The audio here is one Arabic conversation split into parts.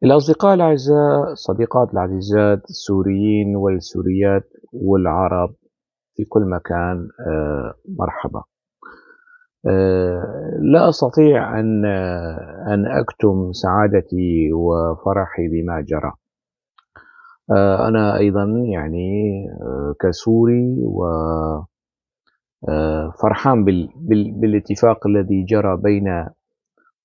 الأصدقاء الأعزاء، الصديقات العزيزات، السوريين والسوريات والعرب في كل مكان، مرحبا. لا أستطيع أن أكتم سعادتي وفرحي بما جرى. أنا أيضا يعني كسوري وفرحان بالاتفاق الذي جرى بين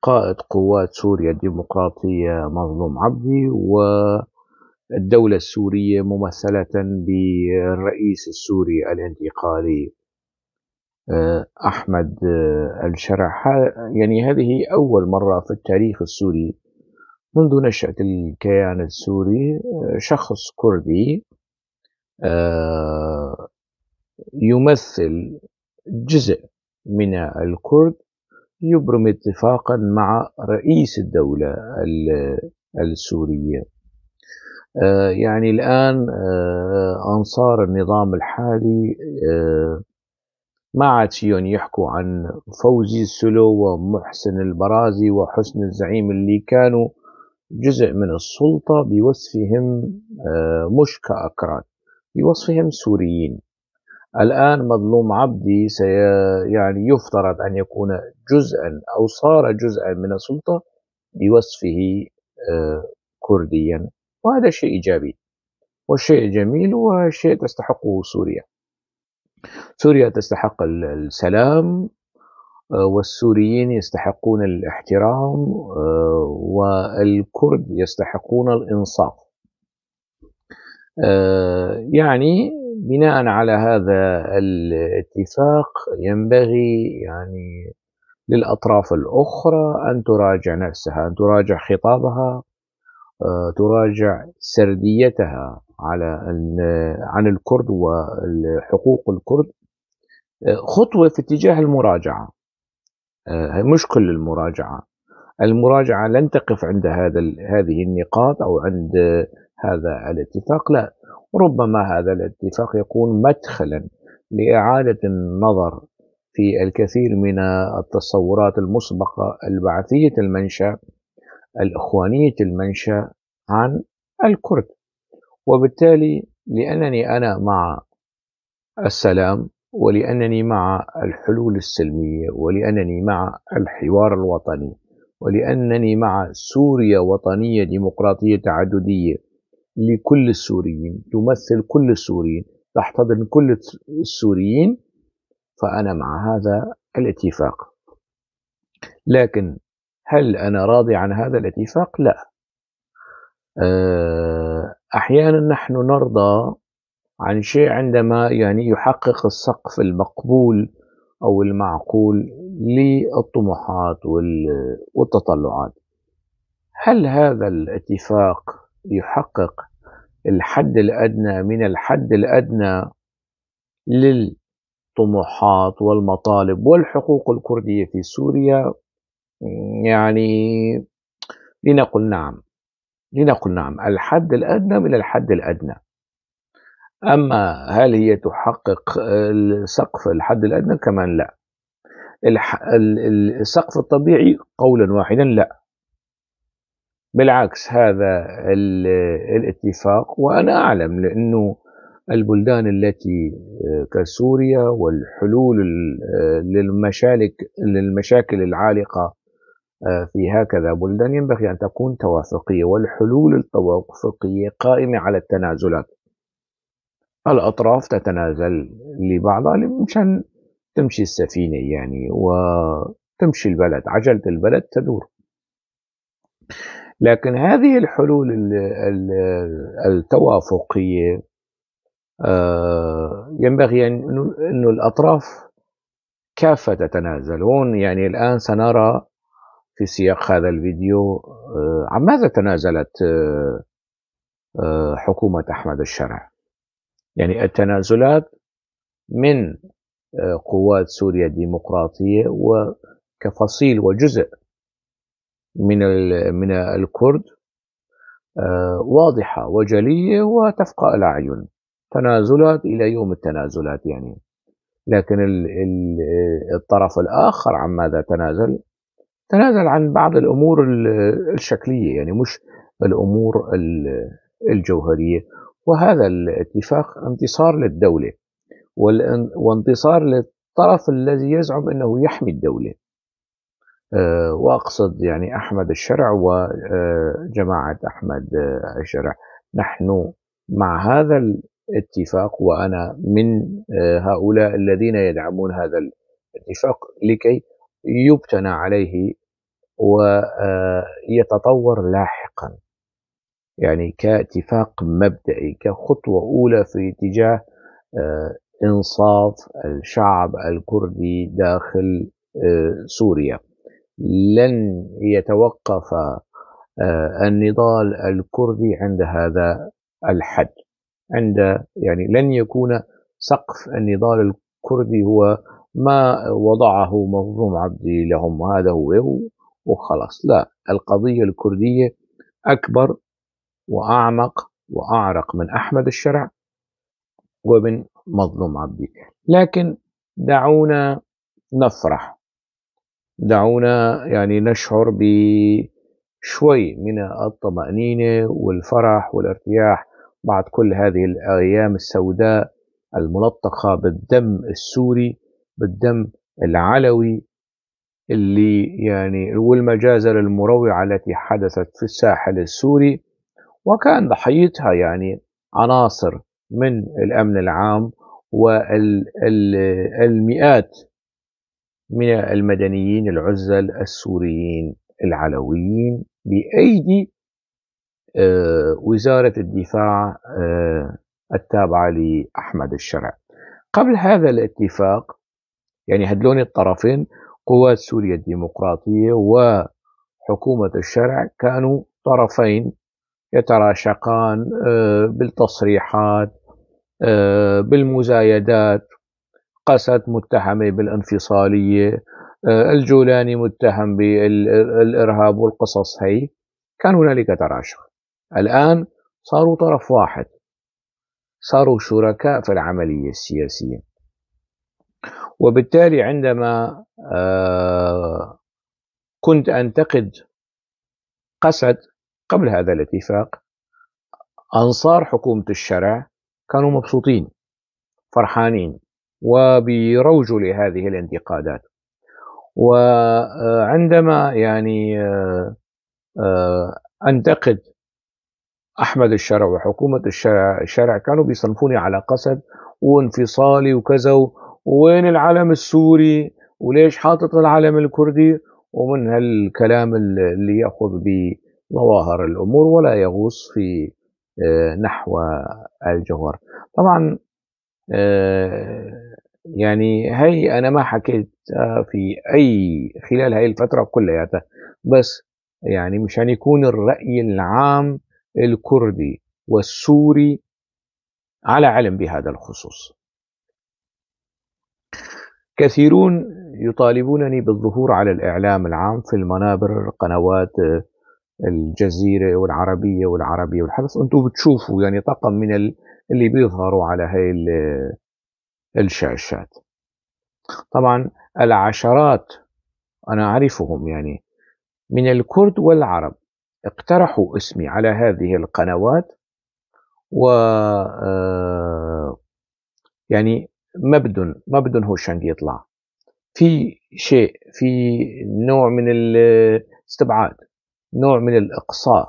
قائد قوات سوريا الديمقراطية مظلوم عبدي والدولة السورية ممثلة بالرئيس السوري الانتقالي أحمد الشرع. يعني هذه أول مرة في التاريخ السوري منذ نشأة الكيان السوري شخص كردي آه، يمثل جزء من الكرد يبرم اتفاقا مع رئيس الدولة السورية. يعني الآن أنصار النظام الحالي ما عاد فيهم يحكوا عن فوزي السلو ومحسن البرازي وحسن الزعيم اللي كانوا جزء من السلطة بوصفهم مش كأكراد، بوصفهم سوريين. الآن مظلوم عبدي يعني يفترض أن يكون جزءا أو صار جزءا من السلطة بوصفه كرديا، وهذا شيء إيجابي وشيء جميل وشيء تستحقه سوريا. سوريا تستحق السلام، والسوريين يستحقون الاحترام، والكرد يستحقون الإنصاف. يعني بناء على هذا الاتفاق ينبغي يعني للأطراف الأخرى أن تراجع نفسها، أن تراجع خطابها، تراجع سرديتها عن الكرد وحقوق الكرد. خطوة في اتجاه المراجعة، مش كل المراجعة لن تقف عند هذه النقاط أو عند هذا الاتفاق، لا، ربما هذا الاتفاق يكون مدخلا لإعادة النظر في الكثير من التصورات المسبقة البعثية المنشأ الإخوانية المنشأ عن الكرد. وبالتالي لأنني أنا مع السلام، ولأنني مع الحلول السلمية، ولأنني مع الحوار الوطني، ولأنني مع سوريا وطنية ديمقراطية تعددية لكل السوريين، تمثل كل السوريين، تحتضن كل السوريين، فأنا مع هذا الاتفاق. لكن هل أنا راضي عن هذا الاتفاق؟ لا. أحيانا نحن نرضى عن شيء عندما يعني يحقق السقف المقبول أو المعقول للطموحات والتطلعات. هل هذا الاتفاق يحقق الحد الأدنى من الحد الأدنى للطموحات والمطالب والحقوق الكردية في سوريا؟ يعني لنقل نعم، الحد الأدنى من الحد الأدنى. أما هل هي تحقق سقف الحد الأدنى؟ كمان لا. السقف الطبيعي قولا واحدا لا. بالعكس، هذا الاتفاق، وأنا أعلم لأنه البلدان التي كسوريا والحلول للمشاكل العالقة في هكذا بلدان ينبغي أن تكون توافقية، والحلول التوافقية قائمة على التنازلات. الأطراف تتنازل لبعضها مشان تمشي السفينة يعني وتمشي البلد، عجلة البلد تدور. لكن هذه الحلول التوافقية ينبغي أن الأطراف كافة تتنازل. هون يعني الآن سنرى في سياق هذا الفيديو عن ماذا تنازلت حكومة أحمد الشرع. يعني التنازلات من قوات سوريا الديمقراطية وكفصيل وجزء من الكرد واضحة وجلية وتفقأ الأعين، تنازلات إلى يوم التنازلات يعني. لكن الطرف الآخر عن ماذا تنازل؟ تنازل عن بعض الأمور الشكلية، يعني مش الأمور الجوهرية. وهذا الاتفاق انتصار للدولة وانتصار للطرف الذي يزعم أنه يحمي الدولة، وأقصد يعني أحمد الشرع وجماعة أحمد الشرع. نحن مع هذا الاتفاق، وأنا من هؤلاء الذين يدعمون هذا الاتفاق لكي يبتنى عليه ويتطور لاحقا، يعني كاتفاق مبدئي، كخطوة أولى في اتجاه إنصاف الشعب الكردي داخل سوريا. لن يتوقف النضال الكردي عند هذا الحد، يعني لن يكون سقف النضال الكردي هو ما وضعه مظلوم عبدي لهم وهذا هو وخلاص. لا، القضية الكردية أكبر وأعمق وأعرق من أحمد الشرع ومن مظلوم عبدي. لكن دعونا نفرح، دعونا يعني نشعر بشوي من الطمأنينة والفرح والارتياح بعد كل هذه الأيام السوداء الملطخة بالدم السوري، بالدم العلوي اللي يعني والمجازر المروعة التي حدثت في الساحل السوري، وكان ضحيتها يعني عناصر من الأمن العام والمئات من المدنيين العزل السوريين العلويين بأيدي وزارة الدفاع التابعة لأحمد الشرع. قبل هذا الاتفاق يعني هدلون الطرفين، قوات سوريا الديمقراطية وحكومة الشرع، كانوا طرفين يتراشقان بالتصريحات، بالمزايدات. قسد متهمة بالانفصالية، الجولاني متهم بالإرهاب والقصص هي. كان هنالك تراشق. الآن صاروا طرف واحد، صاروا شركاء في العملية السياسية. وبالتالي عندما كنت أنتقد قسد قبل هذا الاتفاق، أنصار حكومة الشرع كانوا مبسوطين فرحانين وبيروجوا لهذه الانتقادات. وعندما يعني أنتقد أحمد الشرع وحكومة الشرع كانوا بيصنفوني على قسد وانفصالي وكذا، وين العلم السوري وليش حاطط العلم الكردي، ومن هالكلام اللي يأخذ بظواهر الأمور ولا يغوص في نحو الجوهر. طبعا يعني هي أنا ما حكيت في خلال هاي الفترة كلياتها، بس يعني مشان يكون الرأي العام الكردي والسوري على علم بهذا الخصوص. كثيرون يطالبونني بالظهور على الإعلام العام في المنابر، قنوات الجزيرة والعربية والحدث. أنتم بتشوفوا يعني طاقم من اللي بيظهروا على هاي الشاشات. طبعا العشرات أنا أعرفهم يعني من الكرد والعرب اقترحوا اسمي على هذه القنوات، و يعني ما بدن هو شنق يطلع في شيء، في نوع من الاستبعاد، نوع من الإقصاء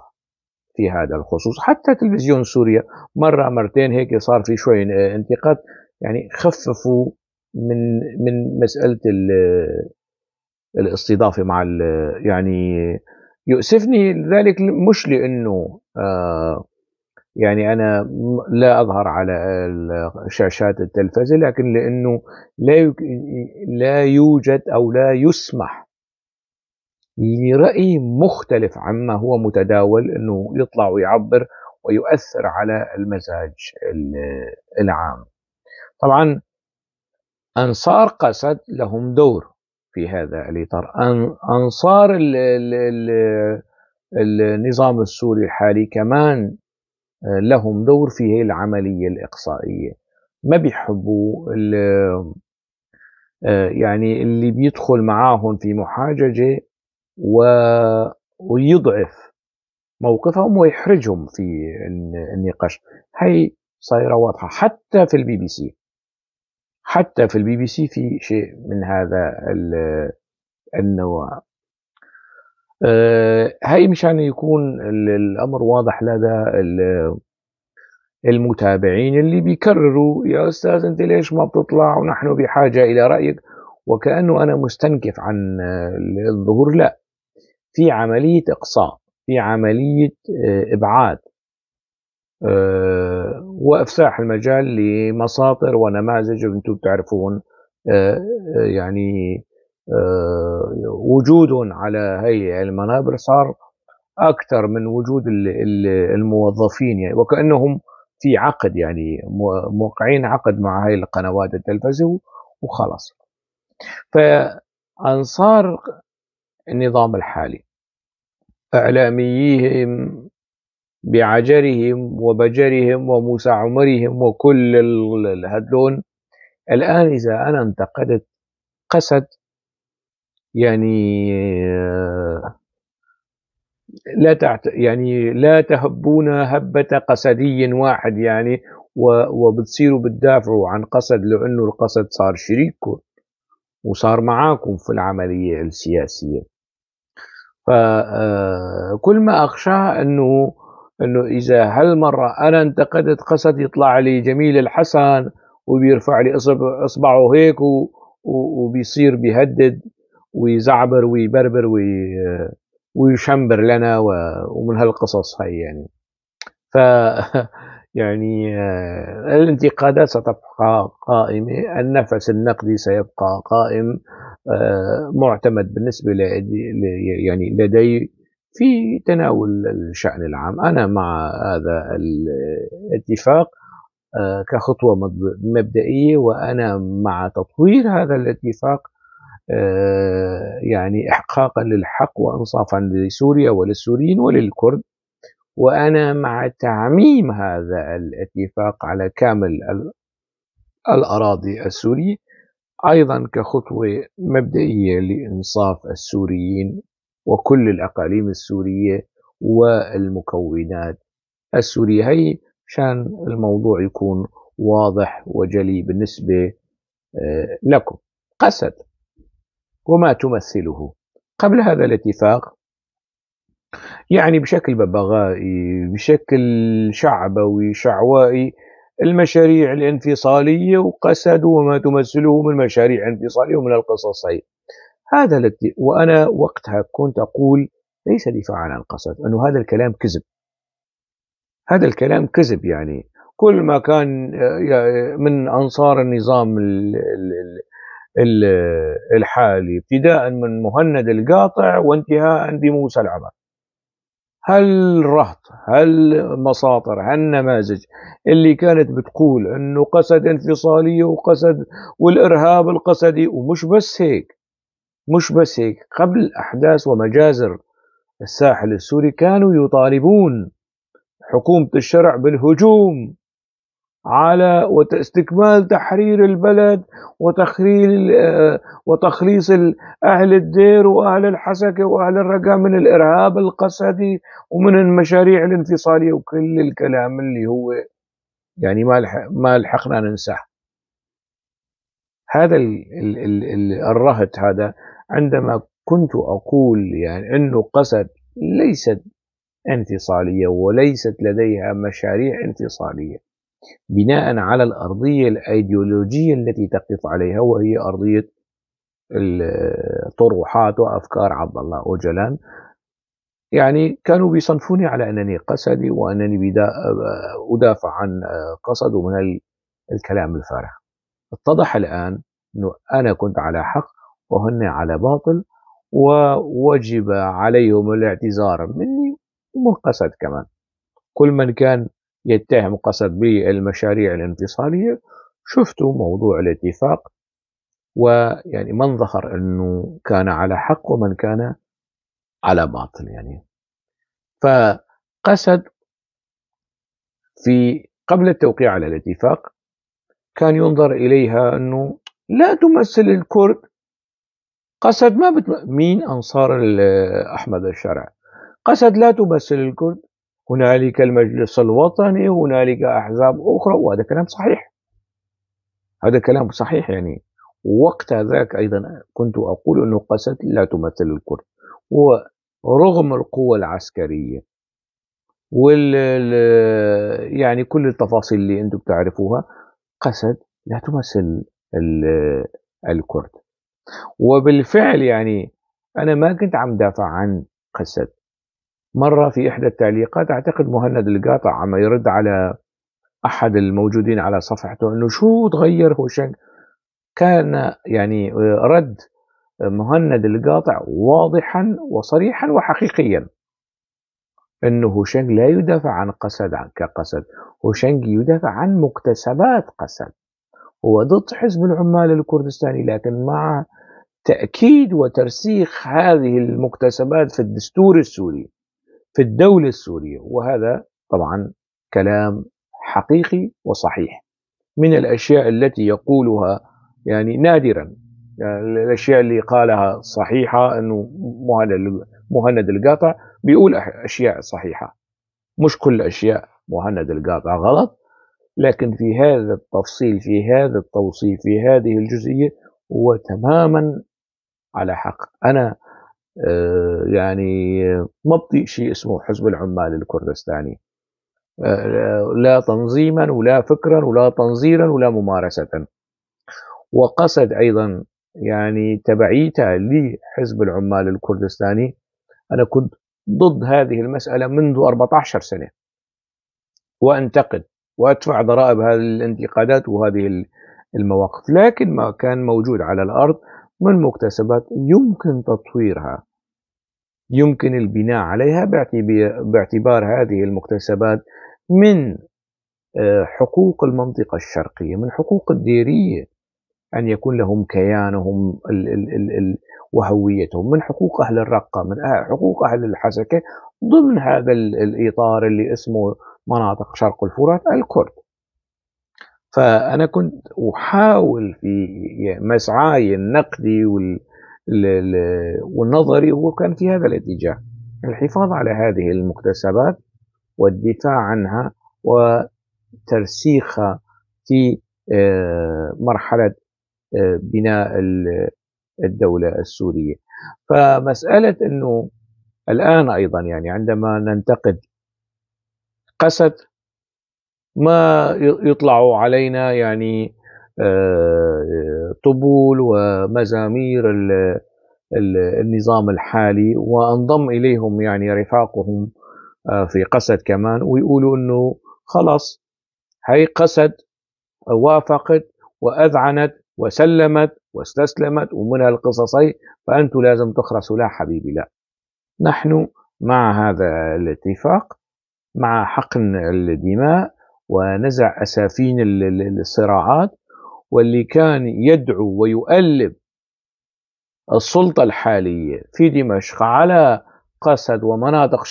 في هذا الخصوص. حتى تلفزيون سوريا مرة مرتين هيك صار في شوي انتقاد، يعني خففوا من مسألة الاستضافة مع يعني يؤسفني ذلك، مش لأنه يعني أنا لا أظهر على شاشات التلفزة، لكن لأنه لا يوجد أو لا يسمح لرأي مختلف عما هو متداول أنه يطلع ويعبر ويؤثر على المزاج العام. طبعا أنصار قسد لهم دور في هذا الإطار. أنصار النظام السوري الحالي كمان لهم دور في هذه العملية الإقصائية. ما بيحبوا يعني اللي بيدخل معاهم في محاججة ويضعف موقفهم ويحرجهم في النقاش. هي صايرة واضحة حتى في البي بي سي، حتى في البي بي سي في شيء من هذا النوع. هي مشان يكون الأمر واضح لدى المتابعين اللي بيكرروا يا أستاذ أنت ليش ما بتطلع ونحن بحاجة إلى رأيك، وكأنه أنا مستنكف عن الظهور. لا، في عملية إقصاء، في عملية إبعاد وإفساح المجال لمساطر ونماذج. وأنتم بتعرفون يعني وجودهم على هي المنابر صار أكثر من وجود الموظفين، يعني وكأنهم في عقد، يعني موقعين عقد مع هاي القنوات التلفزيون وخلاص. فأنصار النظام الحالي، إعلاميهم بعجرهم وبجرهم ومسعمرهم وكل هذول، الآن إذا أنا انتقدت قسد، يعني يعني لا تهبون هبة قسدي واحد، يعني وبتصيروا بتدافعوا عن قسد لأنه القسد صار شريككم وصار معاكم في العملية السياسية. فكل ما أخشاه أنه إذا هالمرة أنا انتقدت قسد يطلع لي جميل الحسن وبيرفع لي إصبعه هيك وبيصير بيهدد ويزعبر ويبربر ويشمبر لنا ومن هالقصص هاي يعني. ف يعني الانتقادات ستبقى قائمة، النفس النقدي سيبقى قائم، معتمد بالنسبة يعني لدي في تناول الشأن العام. أنا مع هذا الاتفاق كخطوة مبدئية، وأنا مع تطوير هذا الاتفاق يعني إحقاقا للحق وإنصافا لسوريا وللسوريين وللكرد. وأنا مع تعميم هذا الاتفاق على كامل الأراضي السورية، أيضا كخطوة مبدئية لإنصاف السوريين وكل الأقاليم السورية والمكونات السورية. هي شان الموضوع يكون واضح وجلي بالنسبة لكم. قسد وما تمثله قبل هذا الاتفاق يعني بشكل ببغائي، بشكل شعبوي شعوائي، المشاريع الانفصالية وقسد وما تمثله من مشاريع انفصالية ومن القصص هي. هذا وأنا وقتها كنت أقول ليس دفاعا عن القسد، أنه هذا الكلام كذب، هذا الكلام كذب. يعني كل ما كان من أنصار النظام الحالي ابتداء من مهند القاطع وانتهاء بموسى العمر، هالرهط هالمساطر هالنماذج اللي كانت بتقول انه قسد انفصالية وقسد والارهاب القسدي. ومش بس هيك، مش بس هيك، قبل احداث ومجازر الساحل السوري كانوا يطالبون حكومة الشرع بالهجوم على واستكمال تحرير البلد وتخليص أهل الدير وأهل الحسكة وأهل الرقة من الإرهاب القسدي ومن المشاريع الانفصالية وكل الكلام اللي هو يعني ما لحقنا ننساه. هذا الرهط هذا عندما كنت أقول يعني أنه قسد ليست انفصالية وليست لديها مشاريع انفصالية بناء على الأرضية الأيديولوجية التي تقف عليها، وهي أرضية الطروحات وأفكار عبد الله أوجلان. يعني كانوا بيصنفوني على أنني قسدي وأنني أدافع عن قسد ومن الكلام الفارغ. اتضح الآن أنه أنا كنت على حق وهن على باطل، ووجب عليهم الاعتذار مني ومن قسد كمان. كل من كان يتهم قسد بالمشاريع الانفصالية شفتوا موضوع الاتفاق، ويعني من ظهر أنه كان على حق ومن كان على باطل. يعني فقسد في قبل التوقيع على الاتفاق كان ينظر إليها أنه لا تمثل الكرد. قسد ما مين أنصار أحمد الشرع؟ قسد لا تمثل الكرد، هنالك المجلس الوطني، هنالك أحزاب أخرى، وهذا كلام صحيح، هذا كلام صحيح يعني. وقت ذاك أيضا كنت أقول أنه قسد لا تمثل الكرد، ورغم القوة العسكرية يعني كل التفاصيل اللي أنتم تعرفوها، قسد لا تمثل الكرد. وبالفعل يعني أنا ما كنت عم دافع عن قسد. مرة في إحدى التعليقات أعتقد مهند القاطع عم يرد على أحد الموجودين على صفحته أنه شو تغير هوشنج، كان يعني رد مهند القاطع واضحا وصريحا وحقيقيا، أنه هوشنج لا يدافع عن قسد كقسد، هوشنج يدافع عن مكتسبات قسد. هو ضد حزب العمال الكردستاني، لكن مع تأكيد وترسيخ هذه المكتسبات في الدستور السوري، في الدولة السورية. وهذا طبعا كلام حقيقي وصحيح. من الأشياء التي يقولها يعني نادرا، يعني الأشياء اللي قالها صحيحة، أنه مهند القاطع بيقول أشياء صحيحة، مش كل أشياء مهند القاطع غلط، لكن في هذا التفصيل، في هذا التوصيف، في هذه الجزئية هو تماما على حق. أنا يعني ما بطيء شيء اسمه حزب العمال الكردستاني، لا تنظيما ولا فكرا ولا تنظيرا ولا ممارسة. وقصد أيضا يعني تبعيته لحزب العمال الكردستاني، أنا كنت ضد هذه المسألة منذ 14 سنة، وأنتقد وأدفع ضرائب هذه الانتقادات وهذه المواقف، لكن ما كان موجود على الأرض من مكتسبات يمكن تطويرها، يمكن البناء عليها باعتبار هذه المكتسبات من حقوق المنطقة الشرقية، من حقوق الديرية أن يكون لهم كيانهم وهويتهم، من حقوق أهل الرقة، من حقوق أهل الحسكة، ضمن هذا الإطار اللي اسمه مناطق شرق الفرات الكرد. فأنا كنت أحاول في مسعاي النقدي والنظري، هو كان في هذا الاتجاه، الحفاظ على هذه المكتسبات والدفاع عنها وترسيخها في مرحلة بناء الدولة السورية. فمسألة أنه الآن أيضا يعني عندما ننتقد قسد، ما يطلعوا علينا يعني طبول ومزامير النظام الحالي، وانضم إليهم يعني رفاقهم في قسد كمان، ويقولوا أنه خلاص هي قسد وافقت وأذعنت وسلمت واستسلمت ومن القصصي، فأنتم لازم تخرسوا. لا حبيبي، لا، نحن مع هذا الاتفاق، مع حقن الدماء ونزع أسافين الصراعات، واللي كان يدعو ويؤلب السلطة الحالية في دمشق على قسد ومناطق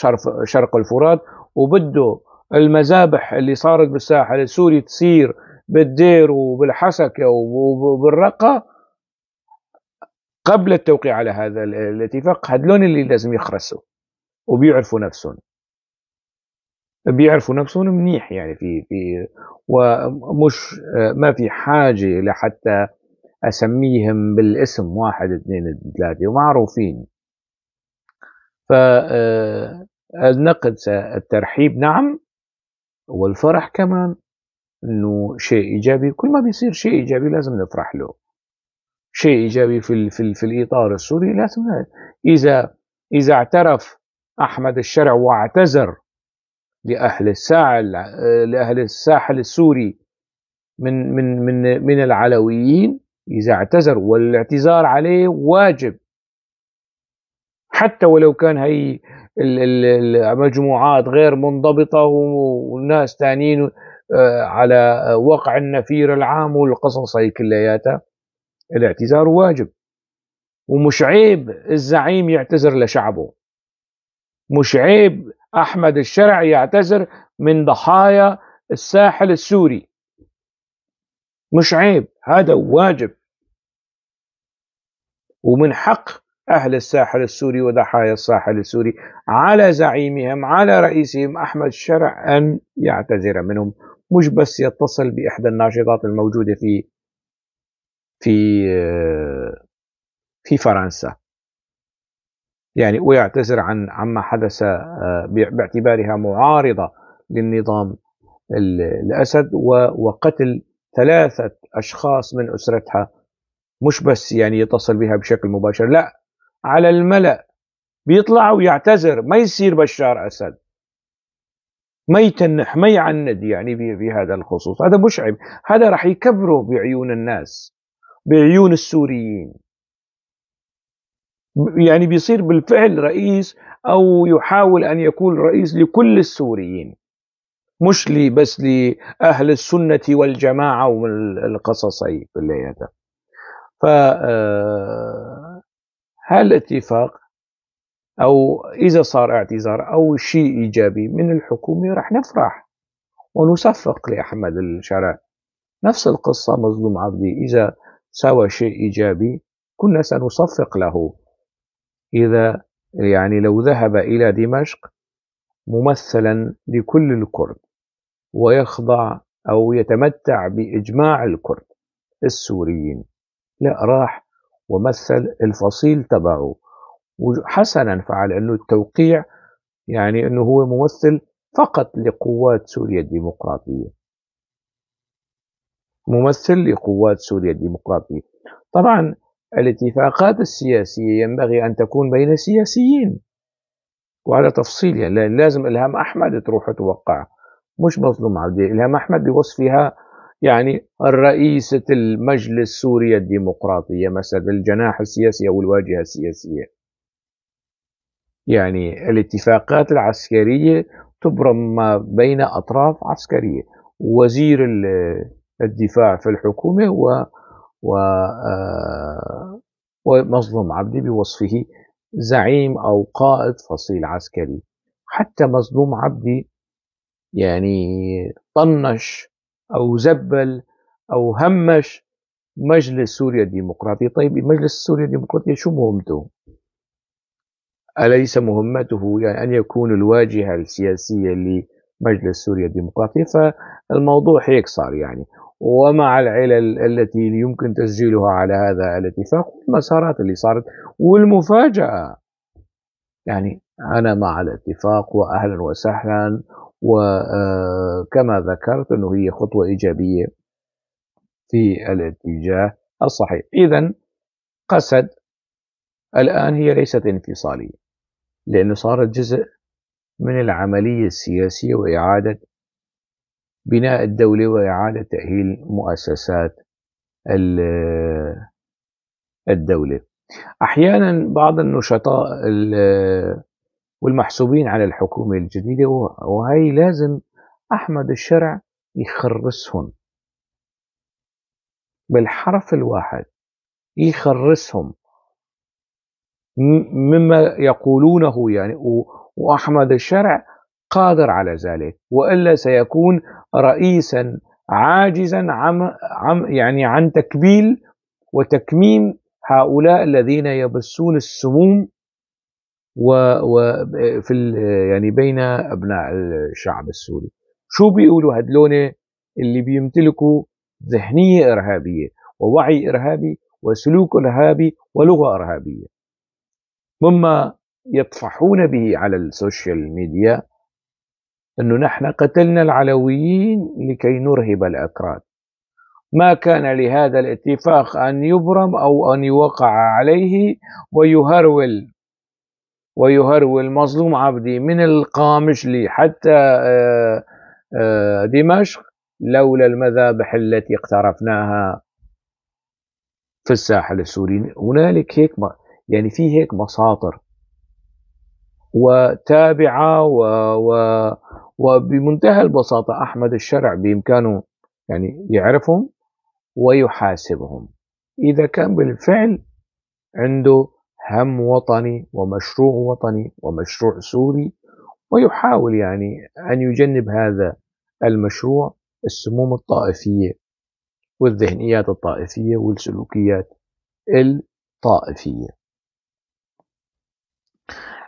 شرق الفرات، وبده المذابح اللي صارت بالساحل السوري تصير بالدير وبالحسكة وبالرقة قبل التوقيع على هذا الاتفاق. هدلون اللي لازم يخرسوا وبيعرفوا نفسهم، بيعرفوا نفسهم منيح يعني في ومش ما في حاجة لحتى أسميهم بالاسم 1 2 3 ومعروفين. فالنقد الترحيب نعم، والفرح كمان، انه شيء ايجابي. كل ما بيصير شيء ايجابي لازم نفرح له، شيء ايجابي في الاطار السوري لازم. اذا اعترف احمد الشرع واعتذر لاهل الساحل السوري من العلويين، اذا اعتذر والاعتذار عليه واجب، حتى ولو كان هي المجموعات غير منضبطة والناس تانيين على وقع النفير العام والقصص هي كلياتها، الاعتذار واجب. ومش عيب الزعيم يعتذر لشعبه، مش عيب أحمد الشرع يعتذر من ضحايا الساحل السوري، مش عيب، هذا واجب. ومن حق أهل الساحل السوري وضحايا الساحل السوري على زعيمهم على رئيسهم أحمد الشرع أن يعتذر منهم، مش بس يتصل بإحدى الناشطات الموجودة في في فرنسا يعني ويعتذر عما حدث باعتبارها معارضة للنظام الأسد وقتل 3 أشخاص من أسرتها، مش بس يعني يتصل بها بشكل مباشر، لا على الملأ بيطلع ويعتذر، ما يصير بشار أسد، ما يتنح ما يعند يعني بهذا الخصوص. هذا مش عيب، هذا راح يكبره بعيون الناس، بعيون السوريين، يعني بيصير بالفعل رئيس أو يحاول أن يكون رئيس لكل السوريين، مش بس لأهل السنة والجماعة والقصصي كلياتها. فهالاتفاق أو إذا صار اعتذار أو شيء إيجابي من الحكومة رح نفرح ونصفق لأحمد الشرع. نفس القصة مظلوم عبدي، إذا سوى شيء إيجابي كنا سنصفق له. إذا يعني لو ذهب إلى دمشق ممثلا لكل الكرد ويخضع أو يتمتع بإجماع الكرد السوريين، لا راح ومثل الفصيل تبعه، وحسنا فعل أنه التوقيع يعني أنه هو ممثل فقط لقوات سوريا الديمقراطية، ممثل لقوات سوريا الديمقراطية. طبعا الاتفاقات السياسية ينبغي أن تكون بين السياسيين، وهذا تفصيل يعني لازم إلهام أحمد تروح توقع، مش مظلوم عبدي. إلهام أحمد بوصفها يعني الرئيسة المجلس سوريا الديمقراطية مثلا، الجناح السياسي أو الواجهة السياسية. يعني الاتفاقات العسكرية تبرم ما بين أطراف عسكرية، وزير الدفاع في الحكومة و ومظلوم عبدي بوصفه زعيم أو قائد فصيل عسكري. حتى مظلوم عبدي يعني طنش أو زبل أو همش مجلس سوريا الديمقراطي. طيب مجلس سوريا الديمقراطي شو مهمته؟ أليس مهمته يعني أن يكون الواجهة السياسية لمجلس سوريا الديمقراطي؟ فالموضوع هيك صار يعني. ومع العلل التي يمكن تسجيلها على هذا الاتفاق والمسارات اللي صارت والمفاجأة، يعني أنا مع الاتفاق وأهلا وسهلا، وكما ذكرت أنه هي خطوة إيجابية في الاتجاه الصحيح. إذن قسد الآن هي ليست انفصالية، لأنه صارت جزء من العملية السياسية وإعادة بناء الدولة وإعادة تأهيل مؤسسات الدولة. أحيانا بعض النشطاء والمحسوبين على الحكومة الجديدة، وهي لازم أحمد الشرع يخرسهم بالحرف الواحد، يخرسهم مما يقولونه يعني. وأحمد الشرع قادر على ذلك، وإلا سيكون رئيسا عاجزا يعني عن تكبيل وتكميم هؤلاء الذين يبثون السموم وفي يعني بين أبناء الشعب السوري. شو بيقولوا هدلون اللي بيمتلكوا ذهنية إرهابية ووعي إرهابي وسلوك إرهابي ولغة إرهابية، مما يطفحون به على السوشيال ميديا أنه نحن قتلنا العلويين لكي نرهب الأكراد. ما كان لهذا الاتفاق أن يبرم أو أن يوقع عليه ويهرول مظلوم عبدي من القامشلي حتى دمشق لولا المذابح التي اقترفناها في الساحل السوري. هنالك هيك يعني في هيك مساطر وتابعة وبمنتهى البساطة أحمد الشرع بإمكانه يعني يعرفهم ويحاسبهم إذا كان بالفعل عنده هم وطني ومشروع وطني ومشروع سوري، ويحاول يعني أن يجنب هذا المشروع السموم الطائفية والذهنيات الطائفية والسلوكيات الطائفية.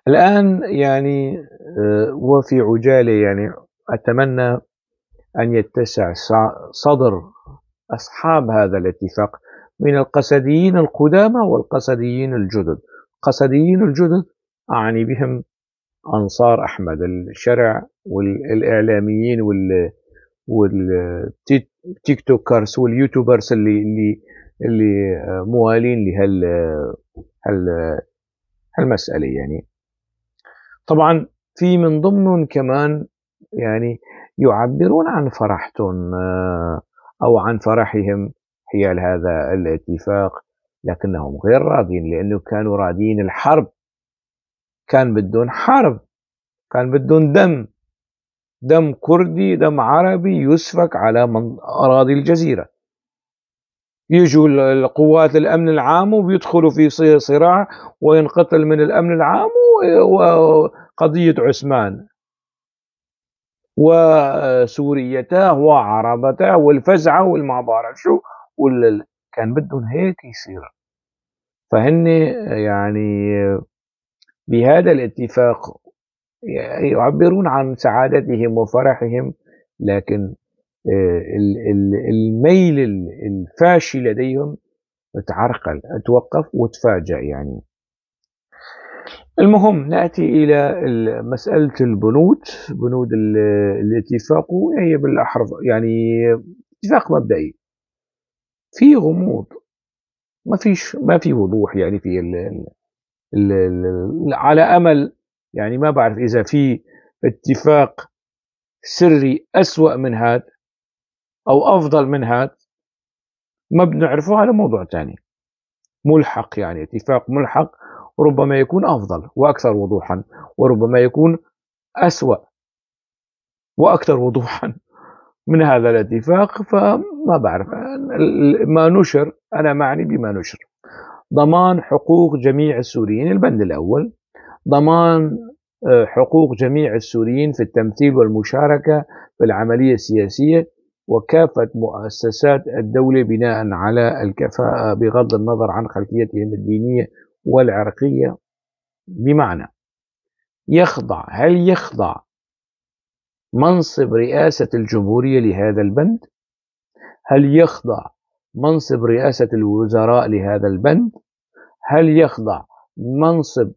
الآن يعني وفي عجالة يعني أتمنى أن يتسع صدر أصحاب هذا الاتفاق من القسديين القدامى والقسديين الجدد. القسديين الجدد أعني بهم أنصار أحمد الشرع والإعلاميين والتيك توكرز واليوتيوبرز اللي موالين هالمسألة يعني. طبعا في من ضمنهم كمان يعني يعبرون عن فرحتهم أو عن فرحهم حيال هذا الاتفاق، لكنهم غير راضين لأنه كانوا رادين الحرب. كان بدون حرب، كان بدون دم كردي، دم عربي يسفك على أراضي الجزيرة. يجوا القوات الأمن العام وبيدخلوا في صراع وينقتل من الأمن العام وقضية عثمان وسوريته وعربته والفزعة والما بعرف شو كان بدهم هيك يصير. فهن يعني بهذا الاتفاق يعبرون عن سعادتهم وفرحهم، لكن الميل الفاشي لديهم تعرقل، توقف وتفاجأ يعني. المهم نأتي إلى مسألة بنود الاتفاق، وهي بالأحرف يعني اتفاق مبدئي في غموض، ما في وضوح يعني في على أمل يعني. ما بعرف إذا في اتفاق سري أسوأ من هذا أو أفضل من هذا، ما بنعرفه، هذا موضوع ثاني ملحق يعني. اتفاق ملحق ربما يكون أفضل وأكثر وضوحا، وربما يكون أسوأ وأكثر وضوحا من هذا الاتفاق. فما بعرف ما نشر، أنا معني بما نشر. ضمان حقوق جميع السوريين، البند الأول ضمان حقوق جميع السوريين في التمثيل والمشاركة في العملية السياسية وكافة مؤسسات الدولة بناء على الكفاءة بغض النظر عن خلفيتهم الدينية والعرقية. بمعنى هل يخضع منصب رئاسة الجمهورية لهذا البند؟ هل يخضع منصب رئاسة الوزراء لهذا البند؟ هل يخضع منصب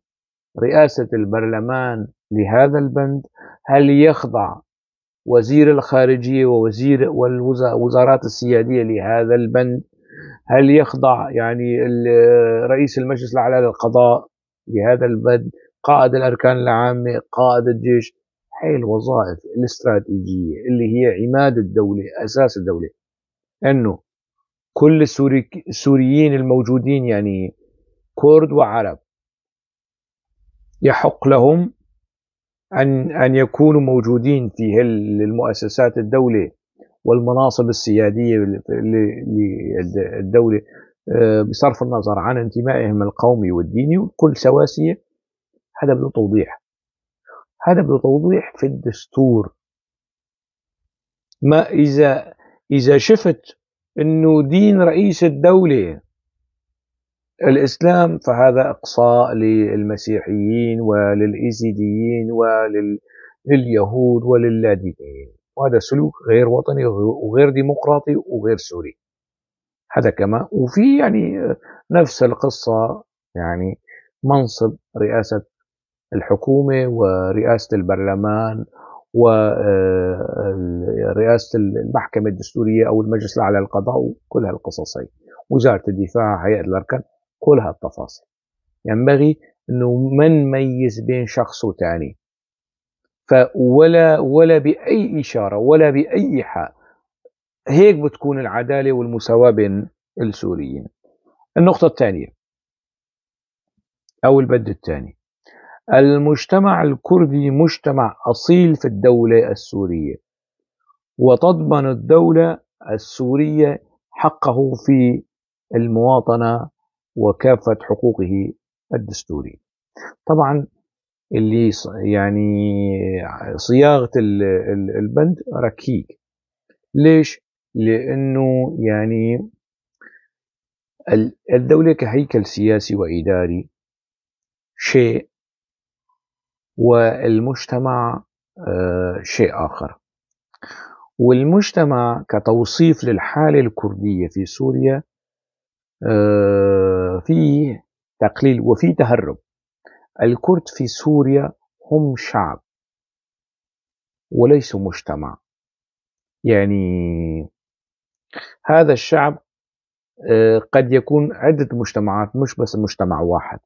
رئاسة البرلمان لهذا البند؟ هل يخضع وزير الخارجية والوزارات السيادية لهذا البند؟ هل يخضع يعني رئيس المجلس الأعلى للقضاء لهذا البند؟ قائد الأركان العامة، قائد الجيش؟ هاي الوظائف الاستراتيجية اللي هي عماد الدولة، أساس الدولة، أنه كل السوريين الموجودين يعني كرد وعرب يحق لهم أن يكونوا موجودين في المؤسسات الدولة والمناصب السيادية للدولة بصرف النظر عن انتمائهم القومي والديني، وكل سواسية. هذا بده توضيح، هذا بده توضيح في الدستور. ما إذا شفت أنه دين رئيس الدولة الإسلام، فهذا إقصاء للمسيحيين وللإيزيديين ولليهود وللادينيين، وهذا سلوك غير وطني وغير ديمقراطي وغير سوري. هذا كما وفي يعني نفس القصة يعني منصب رئاسة الحكومة ورئاسة البرلمان ورئاسة المحكمة الدستورية أو المجلس الأعلى للقضاء وكل هالقصص هي، وزارة الدفاع، هيئة الأركان، كل هالتفاصيل. ينبغي أنه ما نميز بين شخص وثاني، ولا بأي إشارة ولا بأي حال. هيك بتكون العدالة والمساواة بين السوريين. النقطة الثانية أو البند الثاني، المجتمع الكردي مجتمع أصيل في الدولة السورية، وتضمن الدولة السورية حقه في المواطنة وكافة حقوقه الدستورية. طبعا اللي يعني صياغة البند ركيك. ليش؟ لأنه يعني الدولة كهيكل سياسي وإداري شيء، والمجتمع شيء آخر. والمجتمع كتوصيف للحالة الكردية في سوريا فيه تقليل وفيه تهرب. الكرد في سوريا هم شعب وليسوا مجتمع. يعني هذا الشعب قد يكون عدة مجتمعات مش بس مجتمع واحد.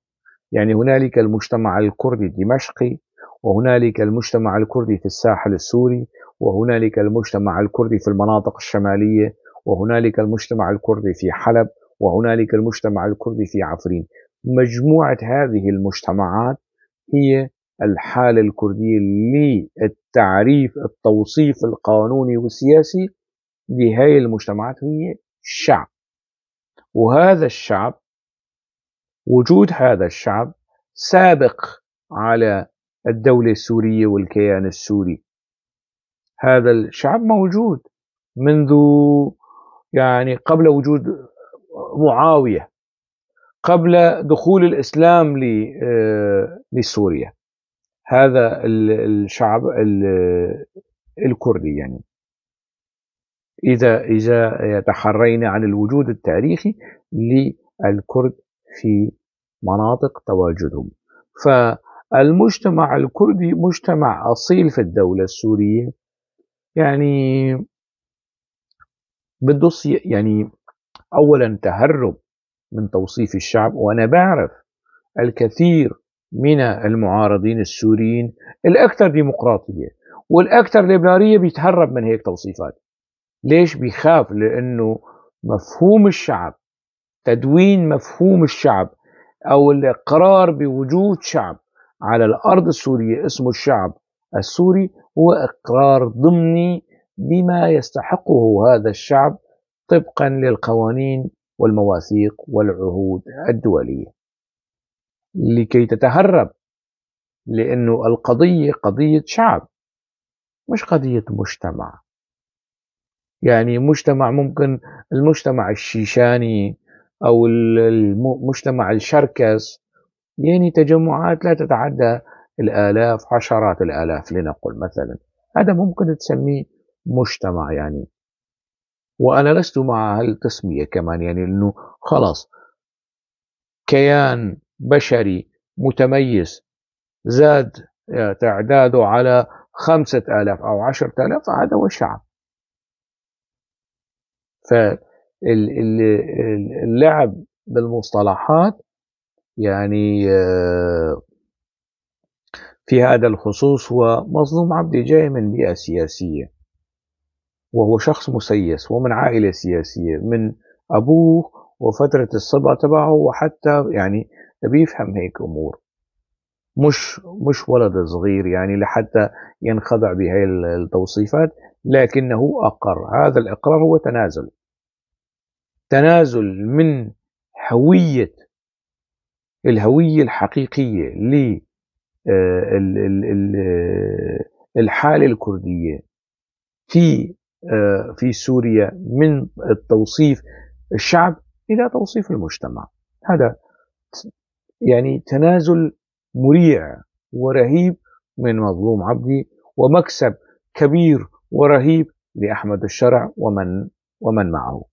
يعني هنالك المجتمع الكردي الدمشقي، وهنالك المجتمع الكردي في الساحل السوري، وهنالك المجتمع الكردي في المناطق الشمالية، وهنالك المجتمع الكردي في حلب، وهنالك المجتمع الكردي في عفرين. مجموعة هذه المجتمعات هي الحالة الكردية للتعريف التوصيف القانوني والسياسي لهذه المجتمعات، هي الشعب. وهذا الشعب، وجود هذا الشعب سابق على الدولة السورية والكيان السوري. هذا الشعب موجود منذ يعني قبل وجود معاوية، قبل دخول الإسلام لسوريا. هذا الشعب الكردي، يعني إذا تحرينا عن الوجود التاريخي للكرد في مناطق تواجدهم. فالمجتمع الكردي مجتمع أصيل في الدولة السورية. يعني بده يعني أولا تهرب من توصيف الشعب. وأنا بعرف الكثير من المعارضين السوريين الأكثر ديمقراطية والأكثر ليبرالية بيتهرب من هيك توصيفات. ليش؟ بيخاف لأنه مفهوم الشعب، تدوين مفهوم الشعب أو الإقرار بوجود شعب على الأرض السورية اسمه الشعب السوري، هو إقرار ضمني بما يستحقه هذا الشعب طبقا للقوانين والمواثيق والعهود الدولية. لكي تتهرب، لأنه القضية قضية شعب مش قضية مجتمع. يعني مجتمع ممكن المجتمع الشيشاني أو المجتمع الشركس، يعني تجمعات لا تتعدى الآلاف، عشرات الآلاف لنقل مثلا، هذا ممكن تسميه مجتمع. يعني وأنا لست مع هالتسمية كمان، يعني أنه خلاص كيان بشري متميز زاد تعداده على 5000 أو 10,000، هذا هو الشعب. فاللعب بالمصطلحات يعني في هذا الخصوص هو مظلوم عبدي جاي من بيئة سياسية، وهو شخص مسيس ومن عائلة سياسية، من أبوه وفترة الصبا تبعه، وحتى يعني بيفهم هيك أمور. مش ولد صغير يعني لحتى ينخضع بهذه التوصيفات، لكنه أقر. هذا الإقرار هو تنازل من الهوية الحقيقية للحالة الكردية في سوريا من التوصيف الشعب إلى توصيف المجتمع. هذا يعني تنازل مريع ورهيب من مظلوم عبدي، ومكسب كبير ورهيب لأحمد الشرع ومن معه.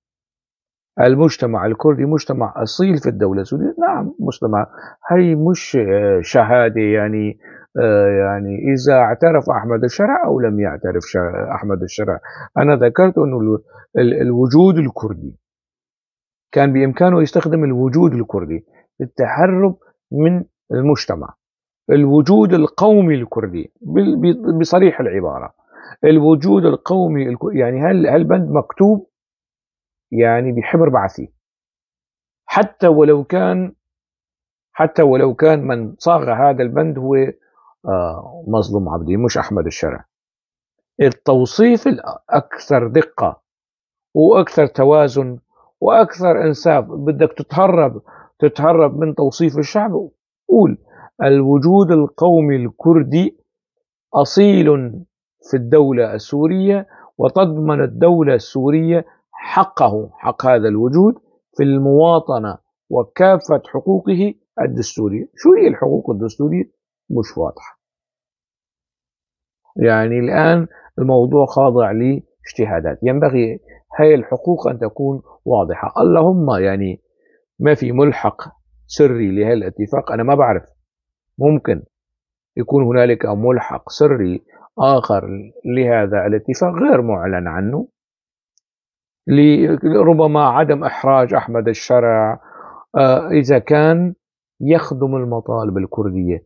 المجتمع الكردي مجتمع أصيل في الدولة السورية. نعم مجتمع، هي مش شهادة يعني يعني إذا اعترف أحمد الشرع أو لم يعترف أحمد الشرع. أنا ذكرت أنه الوجود الكردي كان بإمكانه يستخدم الوجود الكردي للتهرب من المجتمع. الوجود القومي الكردي بصريح العبارة، الوجود القومي يعني هالبند مكتوب يعني بحبر بعثي، حتى ولو كان من صاغ هذا البند هو مظلوم عبدي مش أحمد الشرع. التوصيف الأكثر دقة وأكثر توازن وأكثر إنصاف، بدك تتهرب من توصيف الشعب، قول الوجود القومي الكردي أصيل في الدولة السورية، وتضمن الدولة السورية حق هذا الوجود في المواطنة وكافة حقوقه الدستورية. شو هي الحقوق الدستورية؟ مش واضحة. يعني الآن الموضوع خاضع لاجتهادات، ينبغي هاي الحقوق أن تكون واضحة. اللهم يعني ما في ملحق سري لهذا الاتفاق، أنا ما بعرف، ممكن يكون هنالك ملحق سري آخر لهذا الاتفاق غير معلن عنه، ربما عدم إحراج أحمد الشرع إذا كان يخدم المطالب الكردية،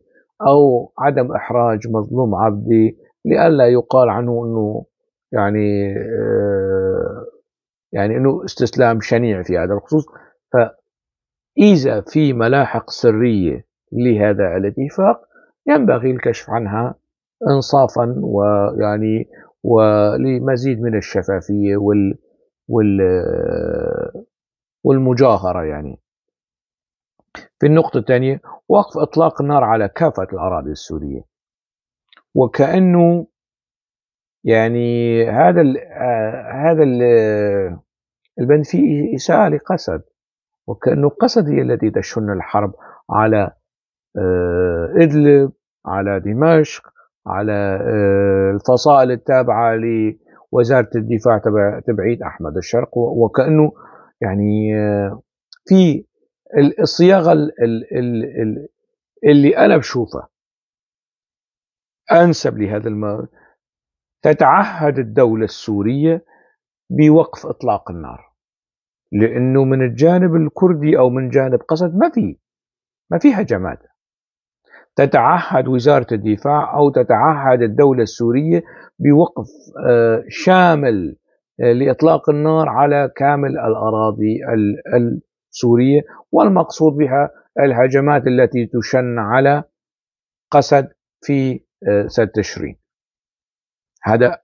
أو عدم إحراج مظلوم عبدي لئلا يقال عنه أنه يعني يعني أنه استسلام شنيع في هذا الخصوص. فإذا في ملاحق سرية لهذا الاتفاق ينبغي الكشف عنها إنصافا، ويعني ولمزيد من الشفافية وال والمجاهرة. يعني في النقطة الثانية، وقف إطلاق النار على كافة الأراضي السورية، وكأنه يعني هذا البند فيه إساءة لقسد، وكأنه قسد هي التي تشن الحرب على إدلب، على دمشق، على الفصائل التابعة لوزارة الدفاع تبعيد أحمد الشرق، وكأنه يعني في الصياغة اللي أنا بشوفها أنسب لهذا تتعهد الدولة السورية بوقف إطلاق النار، لأنه من الجانب الكردي أو من جانب قسد ما في هجمات. تتعهد وزارة الدفاع أو تتعهد الدولة السورية بوقف شامل لإطلاق النار على كامل الأراضي السورية، والمقصود بها الهجمات التي تشن على قسد في 6 تشرين. هذا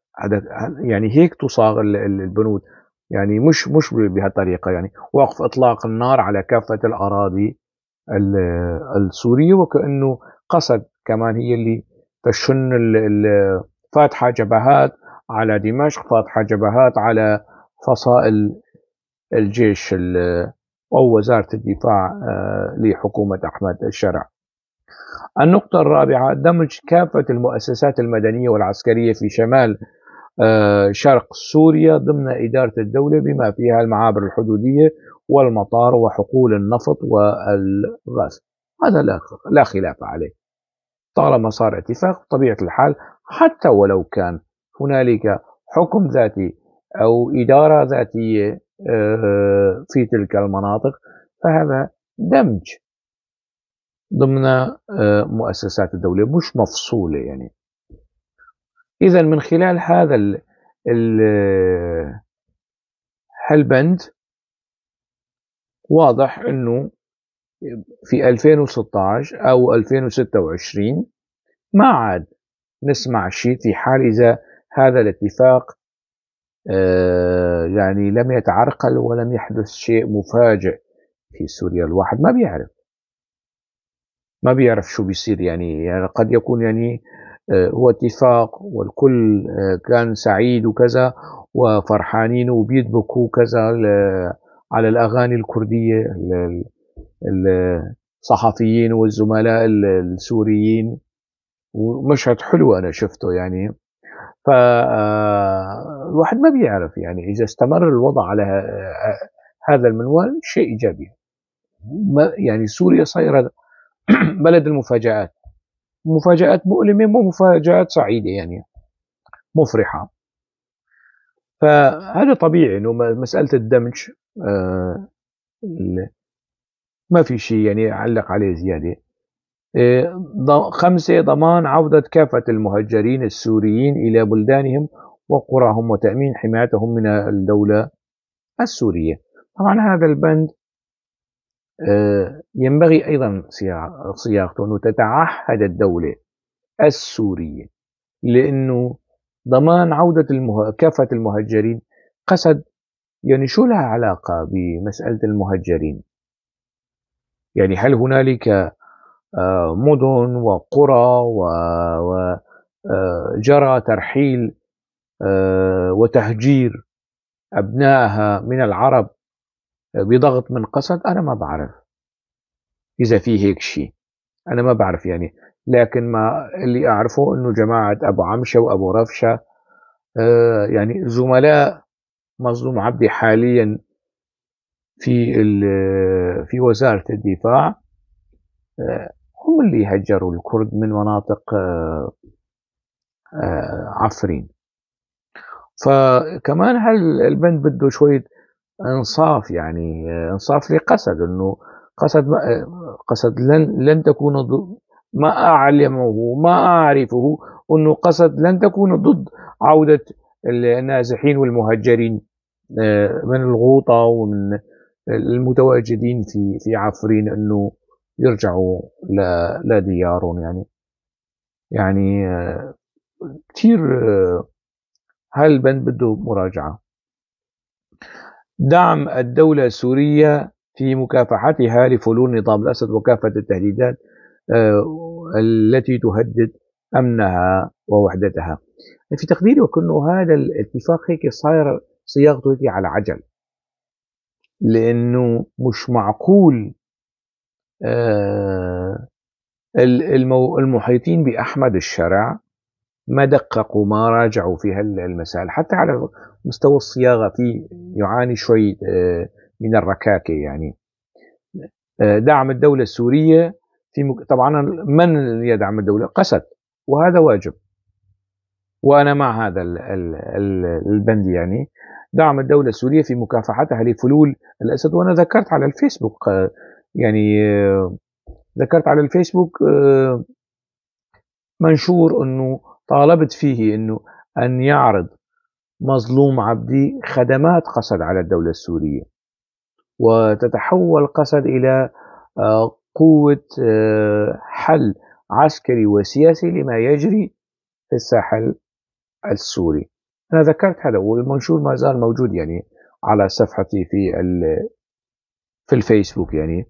يعني هيك تصاغ البنود، يعني مش بهالطريقة، يعني وقف إطلاق النار على كافة الأراضي السورية، وكأنه قسد كمان هي اللي تشن فاتحة جبهات على دمشق، فاتحة جبهات على فصائل الجيش أو وزارة الدفاع لحكومة أحمد الشرع. النقطة الرابعة، دمج كافة المؤسسات المدنية والعسكرية في شمال شرق سوريا ضمن إدارة الدولة، بما فيها المعابر الحدودية والمطار وحقول النفط والغاز. هذا لا خلاف عليه، طالما صار اتفاق بطبيعة الحال، حتى ولو كان هنالك حكم ذاتي أو إدارة ذاتية في تلك المناطق، فهذا دمج ضمن مؤسسات الدولة، مش مفصولة. يعني إذا من خلال هذا هالبند واضح أنه في 2016 أو 2026 ما عاد نسمع شيء، في حال إذا هذا الاتفاق يعني لم يتعرقل ولم يحدث شيء مفاجئ في سوريا. الواحد ما بيعرف شو بيصير، يعني قد يكون يعني هو اتفاق والكل كان سعيد وكذا وفرحانين وبيدبكوا كذا على الأغاني الكردية الصحفيين والزملاء السوريين، ومشهد حلو أنا شفته. يعني فالواحد ما بيعرف، يعني إذا استمر الوضع على هذا المنوال شيء إيجابي. يعني سوريا صايرة بلد المفاجآت، مفاجآت مؤلمة ومفاجآت سعيدة، يعني مفرحة. فهذا طبيعي إنه مسألة الدمج ما في شيء يعني أعلق عليه زيادة. 5، ضمان عودة كافة المهجرين السوريين إلى بلدانهم وقراهم وتأمين حمايتهم من الدولة السورية. طبعا هذا البند ينبغي أيضا صياغته أنه تتعهد الدولة السورية، لأنه ضمان عودة كافة المهجرين قسد، يعني شو لها علاقة بمسألة المهجرين؟ يعني هل هنالك مدن وقرى وجرى ترحيل وتهجير أبنائها من العرب بضغط من قسد؟ أنا ما بعرف إذا في هيك شيء، أنا ما بعرف. يعني لكن ما اللي أعرفه أنه جماعة أبو عمشة وأبو رفشة يعني زملاء مظلوم عبدي حاليا في وزارة الدفاع، هم اللي هجروا الكرد من مناطق عفرين. فكمان البند بده شوية انصاف، يعني انصاف لقسد، انه قسد لن تكون ضد ما اعلمه ما اعرفه، انه قسد لن تكون ضد عودة النازحين والمهجرين من الغوطة ومن المتواجدين في عفرين، انه يرجعوا لديارهم. يعني كثير هالبند بده مراجعة. دعم الدولة السورية في مكافحتها لفلول نظام الأسد وكافة التهديدات التي تهدد أمنها ووحدتها. في تقديري وكأنه هذا الاتفاق هيك صاير صياغته هيك على عجل، لأنه مش معقول المحيطين بأحمد الشرع ما دققوا ما راجعوا في هالمسائل، حتى على مستوى الصياغة في يعاني شوي من الركاكة. يعني دعم الدولة السورية طبعا من يدعم الدولة؟ قسد، وهذا واجب، وأنا مع هذا البند. يعني دعم الدولة السورية في مكافحتها لفلول الأسد. وأنا ذكرت على الفيسبوك، يعني ذكرت على الفيسبوك منشور أنه طالبت فيه أن يعرض مظلوم عبدي خدمات قسد على الدولة السورية، وتتحول قسد إلى قوة حل عسكري وسياسي لما يجري في الساحل السوري. أنا ذكرت هذا، والمنشور ما زال موجود يعني على صفحتي في الفيسبوك. يعني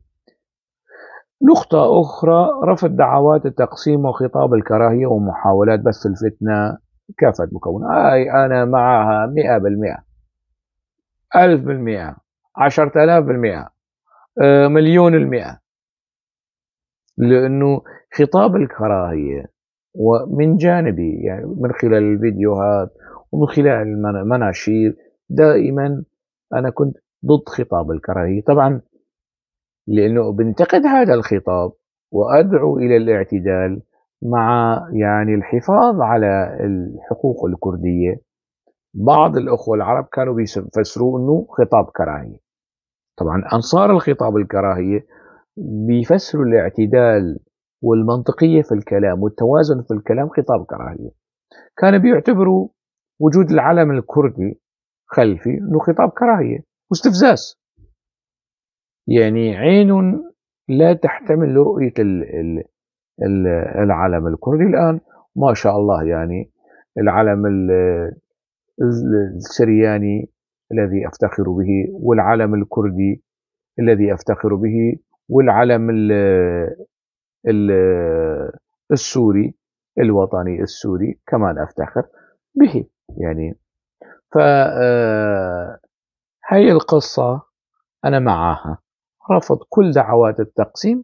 نقطة أخرى، رفض دعوات التقسيم وخطاب الكراهية ومحاولات بث الفتنة كافة مكونات. أنا معها 100%، 1000%، 10,000%، مليون المئة. لأنه خطاب الكراهية ومن جانبي، يعني من خلال الفيديوهات ومن خلال المناشير، دائما أنا كنت ضد خطاب الكراهية طبعا، لأنه بنتقد هذا الخطاب وأدعو إلى الاعتدال مع يعني الحفاظ على الحقوق الكردية. بعض الأخوة العرب كانوا بيفسروا أنه خطاب كراهية. طبعا أنصار الخطاب الكراهية بيفسروا الاعتدال والمنطقية في الكلام والتوازن في الكلام خطاب كراهية. كانوا بيعتبروا وجود العلم الكردي خلفي أنه خطاب كراهية واستفزاز، يعني عين لا تحتمل رؤية العلم الكردي. الآن ما شاء الله، يعني العلم السرياني الذي أفتخر به، والعلم الكردي الذي أفتخر به، والعلم السوري الوطني السوري كمان أفتخر به. يعني هاي القصة أنا معاها. رفض كل دعوات التقسيم،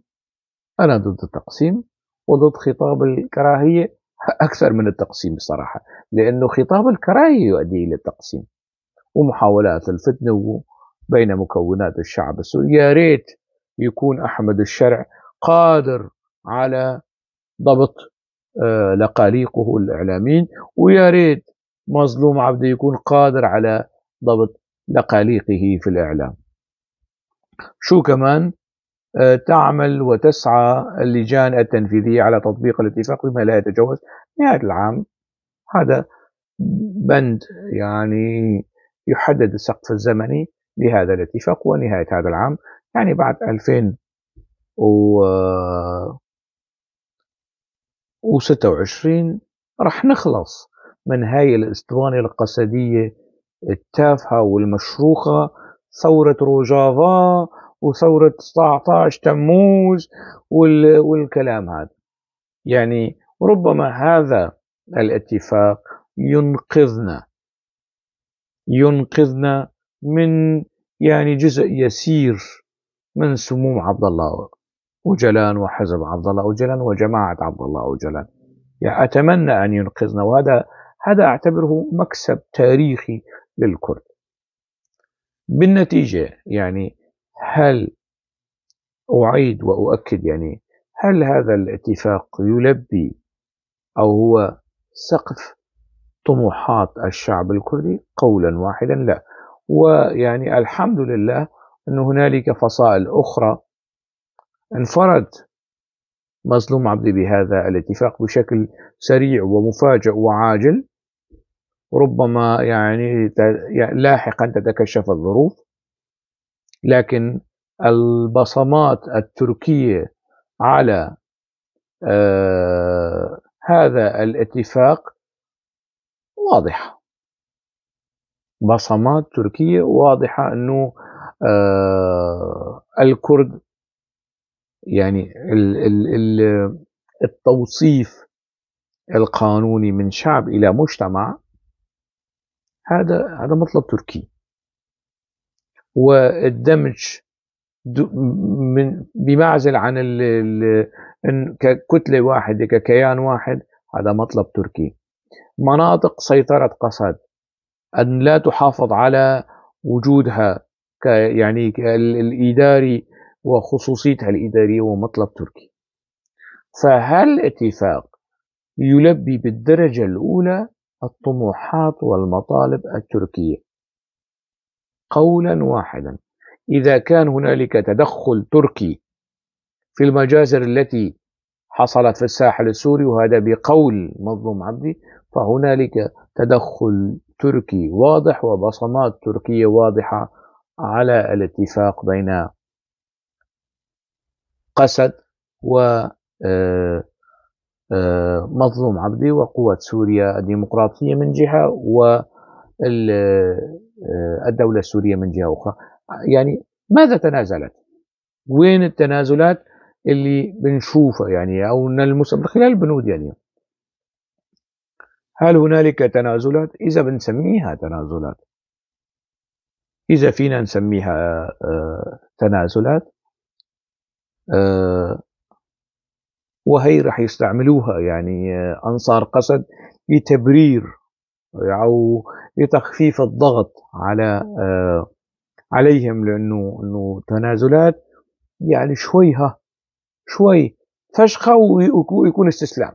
أنا ضد التقسيم وضد خطاب الكراهية أكثر من التقسيم بصراحة، لأنه خطاب الكراهية يؤدي إلى التقسيم ومحاولات الفتنة بين مكونات الشعب السوري. يا ريت يكون أحمد الشرع قادر على ضبط لقاليقه الإعلاميين، ويا ريت مظلوم عبده يكون قادر على ضبط لقاليقه في الإعلام. شو كمان؟ تعمل وتسعى اللجان التنفيذية على تطبيق الاتفاق بما لا يتجاوز نهاية العام. هذا بند يعني يحدد السقف الزمني لهذا الاتفاق، ونهاية هذا العام، يعني بعد 2026 راح نخلص من هاي الاسطوانة القسدية التافهة والمشروخة، ثورة روجافا وثورة 19 تموز والكلام هذا. يعني ربما هذا الاتفاق ينقذنا من يعني جزء يسير من سموم عبد الله أوجلان وحزب عبد الله أوجلان وجماعة عبد الله أوجلان. يعني أتمنى أن ينقذنا، هذا أعتبره مكسب تاريخي للكرد. بالنتيجة يعني هل أعيد وأؤكد يعني هل هذا الاتفاق يلبي أو هو سقف طموحات الشعب الكردي؟ قولا واحدا لا. ويعني الحمد لله أن هنالك فصائل أخرى انفرد مظلوم عبدي بهذا الاتفاق بشكل سريع ومفاجئ وعاجل. ربما يعني لاحقا تتكشف الظروف، لكن البصمات التركية على هذا الاتفاق واضحة، بصمات تركية واضحة أنه الكرد يعني التوصيف القانوني من شعب إلى مجتمع هذا مطلب تركي، والدمج بمعزل عن ككتلة واحدة ككيان واحد هذا مطلب تركي. مناطق سيطرة قسد أن لا تحافظ على وجودها يعني الإداري وخصوصيتها الإدارية ومطلب تركي. فهل الاتفاق يلبي بالدرجة الأولى الطموحات والمطالب التركية؟ قولا واحدا، إذا كان هنالك تدخل تركي في المجازر التي حصلت في الساحل السوري، وهذا بقول مظلوم عبدي، فهنالك تدخل تركي واضح وبصمات تركية واضحة على الاتفاق بين قسد ومظلوم عبدي وقوة سوريا الديمقراطية من جهة، والدولة السورية من جهة أخرى. يعني ماذا تنازلت؟ وين التنازلات اللي بنشوفها يعني أو نلمسها من خلال البنود؟ يعني هل هنالك تنازلات؟ إذا بنسميها تنازلات، إذا فينا نسميها تنازلات، وهي رح يستعملوها يعني أنصار قسد لتبرير أو لتخفيف الضغط عليهم، لأنه تنازلات يعني شوي فشخة ويكون استسلام،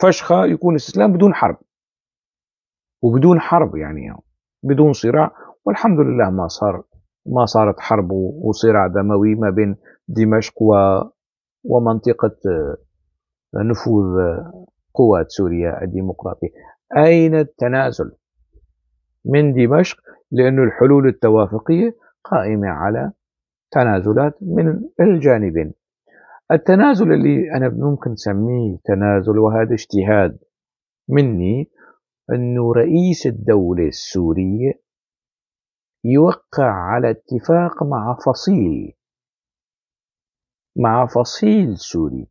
فشخة يكون استسلام بدون حرب، وبدون حرب يعني بدون صراع. والحمد لله ما صارت حرب وصراع دموي ما بين دمشق ومنطقة نفوذ قوات سوريا الديمقراطية. أين التنازل من دمشق؟ لأن الحلول التوافقية قائمة على تنازلات من الجانبين. التنازل اللي أنا ممكن أسميه تنازل، وهذا اجتهاد مني، أنه رئيس الدولة السورية يوقع على اتفاق مع فصيل سوري.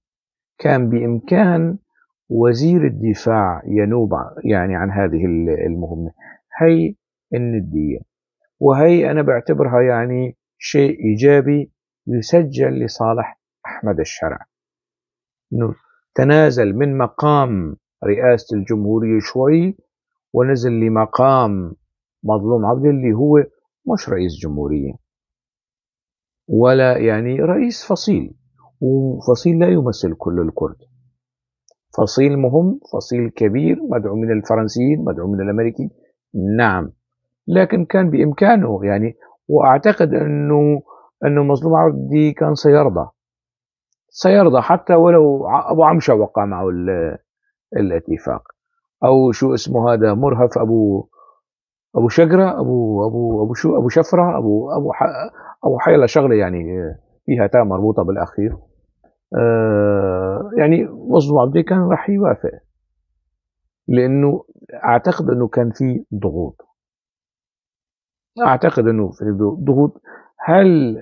كان بإمكان وزير الدفاع ينوب يعني عن هذه المهمة، هي الندية، وهي أنا بعتبرها يعني شيء إيجابي يسجل لصالح أحمد الشرع، أنه تنازل من مقام رئاسة الجمهورية شوي ونزل لمقام مظلوم عبد اللي هو مش رئيس جمهورية ولا يعني رئيس فصيل، وفصيل لا يمثل كل الكرد، فصيل مهم، فصيل كبير، مدعو من الفرنسيين، مدعو من الأمريكي، نعم، لكن كان بإمكانه يعني. وأعتقد أنه مظلوم عبدي كان سيرضى حتى ولو أبو عمشة وقع معه الاتفاق، أو شو اسمه هذا مرهف أبو شقرة أبو شفرة أبو حيلة شغلة يعني فيها تاء مربوطة بالأخير. يعني مظلوم عبدي كان راح يوافق، لأنه أعتقد أنه كان في ضغوط، أعتقد أنه في ضغوط. هل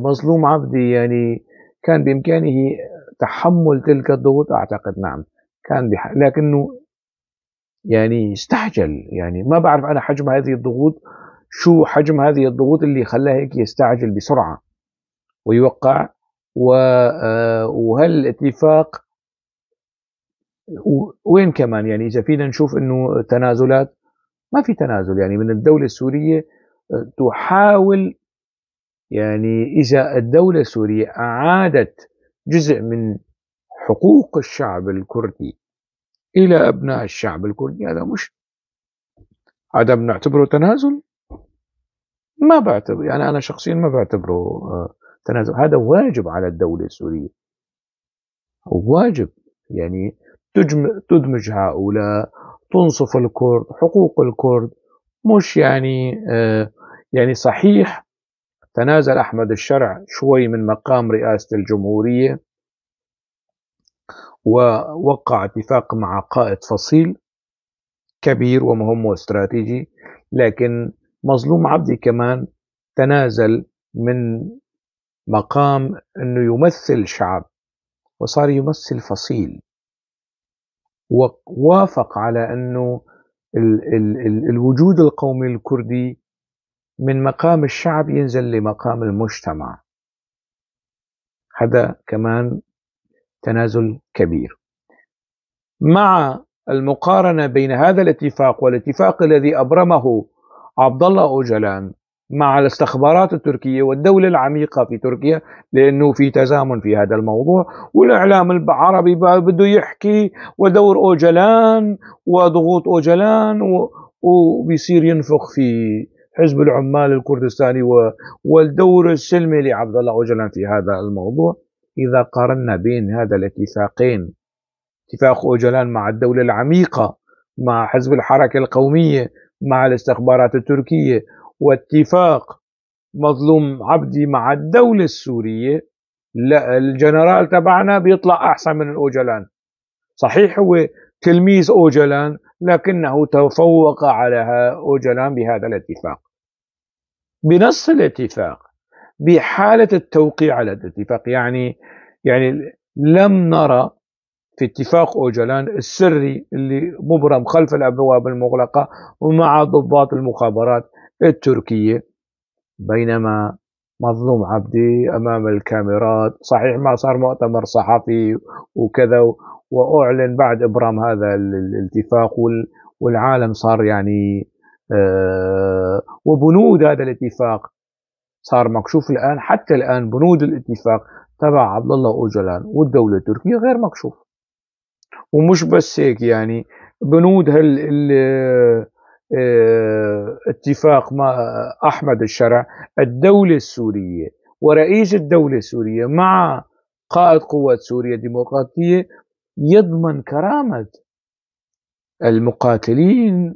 مظلوم عبدي يعني كان بإمكانه تحمل تلك الضغوط؟ أعتقد نعم كان لكنه يعني استعجل. يعني ما بعرف أنا حجم هذه الضغوط، شو حجم هذه الضغوط اللي خلاه هيك يستعجل بسرعة ويوقع. وهل الاتفاق وين كمان يعني إذا فينا نشوف إنه تنازلات، ما في تنازل يعني من الدولة السورية تحاول، يعني إذا الدولة السورية أعادت جزء من حقوق الشعب الكردي إلى أبناء الشعب الكردي، هذا بنعتبره تنازل؟ ما بعتبر، يعني أنا شخصيا ما بعتبره تنازل. هذا واجب على الدولة السورية، واجب يعني تدمج هؤلاء، تنصف الكرد، حقوق الكرد، مش يعني يعني صحيح تنازل أحمد الشرع شوي من مقام رئاسة الجمهورية ووقع اتفاق مع قائد فصيل كبير ومهم واستراتيجي، لكن مظلوم عبدي كمان تنازل من مقام أنه يمثل شعب وصار يمثل فصيل، ووافق على أنه الوجود القومي الكردي من مقام الشعب ينزل لمقام المجتمع. هذا كمان تنازل كبير. مع المقارنة بين هذا الاتفاق والاتفاق الذي أبرمه عبد الله أوجلان مع الاستخبارات التركية والدولة العميقة في تركيا، لأنه في تزامن في هذا الموضوع، والإعلام العربي بده يحكي ودور أوجلان وضغوط أوجلان وبيصير ينفخ في حزب العمال الكردستاني والدور السلمي لعبد الله أوجلان في هذا الموضوع. إذا قارنا بين هذا الاتفاقين، اتفاق أوجلان مع الدولة العميقة مع حزب الحركة القومية مع الاستخبارات التركية، واتفاق مظلوم عبدي مع الدولة السورية، لا، الجنرال تبعنا بيطلع أحسن من أوجلان. صحيح هو تلميذ أوجلان، لكنه تفوق على أوجلان بهذا الاتفاق. بنص الاتفاق، بحالة التوقيع على الاتفاق، يعني لم نرى في اتفاق أوجلان السري اللي مبرم خلف الأبواب المغلقة ومع ضباط المخابرات التركية، بينما مظلوم عبدي أمام الكاميرات، صحيح ما صار مؤتمر صحفي وكذا، وأعلن بعد إبرام هذا الاتفاق والعالم صار يعني وبنود هذا الاتفاق صار مكشوف الآن. حتى الآن بنود الاتفاق تبع عبد الله أوجلان والدولة التركية غير مكشوف. ومش بس هيك، يعني بنود اتفاق مع أحمد الشرع، الدولة السورية ورئيس الدولة السورية مع قائد قوات سوريا الديمقراطية يضمن كرامة المقاتلين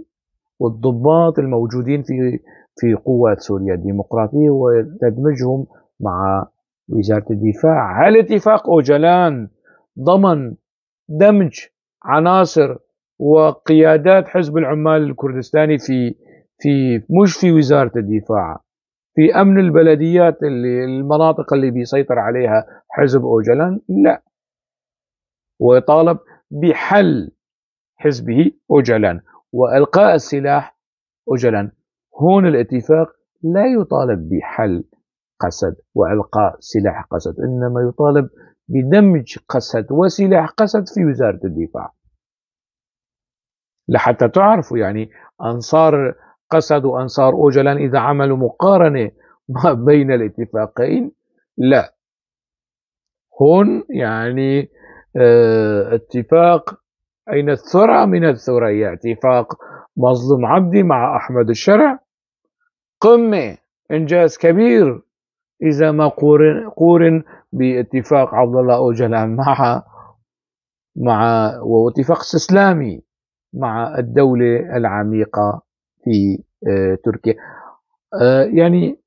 والضباط الموجودين في قوات سوريا الديمقراطية وتدمجهم مع وزارة الدفاع. هل اتفاق أوجلان ضمن دمج عناصر وقيادات حزب العمال الكردستاني مش في وزارة الدفاع، في أمن البلديات المناطق اللي بيسيطر عليها حزب أوجلان؟ لا. ويطالب بحل حزبه أوجلان وإلقاء السلاح أوجلان. هون الاتفاق لا يطالب بحل قسد وإلقاء سلاح قسد، إنما يطالب بدمج قسد وسلاح قسد في وزارة الدفاع. لحتى تعرفوا يعني أنصار قسد وأنصار أوجلان إذا عملوا مقارنة ما بين الاتفاقين، لا، هون يعني اتفاق أين الثرى من الثريا، اتفاق مظلوم عبدي مع أحمد الشرع قمة، إنجاز كبير إذا ما قورن باتفاق عبد الله أوجلان واتفاق استسلامي مع الدولة العميقة في تركيا. يعني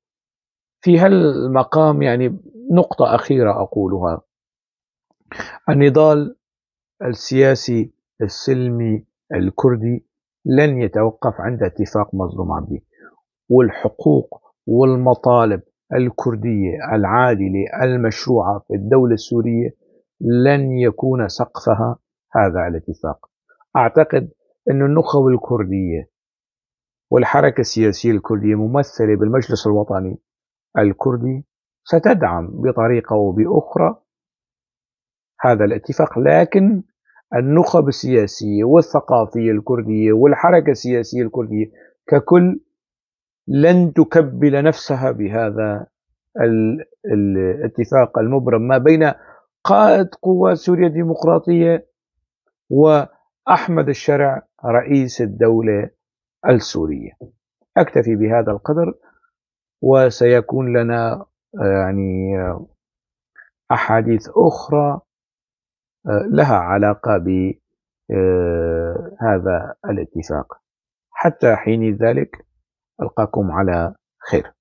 في هالمقام يعني نقطة أخيرة أقولها: النضال السياسي السلمي الكردي لن يتوقف عند اتفاق مظلوم عبدي، والحقوق والمطالب الكردية العادلة المشروعة في الدولة السورية لن يكون سقفها هذا الاتفاق. أعتقد أن النخب الكردية والحركة السياسية الكردية ممثلة بالمجلس الوطني الكردي ستدعم بطريقة أو بأخرى هذا الاتفاق، لكن النخب السياسية والثقافية الكردية والحركة السياسية الكردية ككل لن تكبل نفسها بهذا الاتفاق المبرم ما بين قائد قوات سوريا الديمقراطية وأحمد الشرع رئيس الدولة السورية. أكتفي بهذا القدر، وسيكون لنا يعني أحاديث أخرى لها علاقة بهذا الاتفاق. حتى حين ذلك ألقاكم على خير.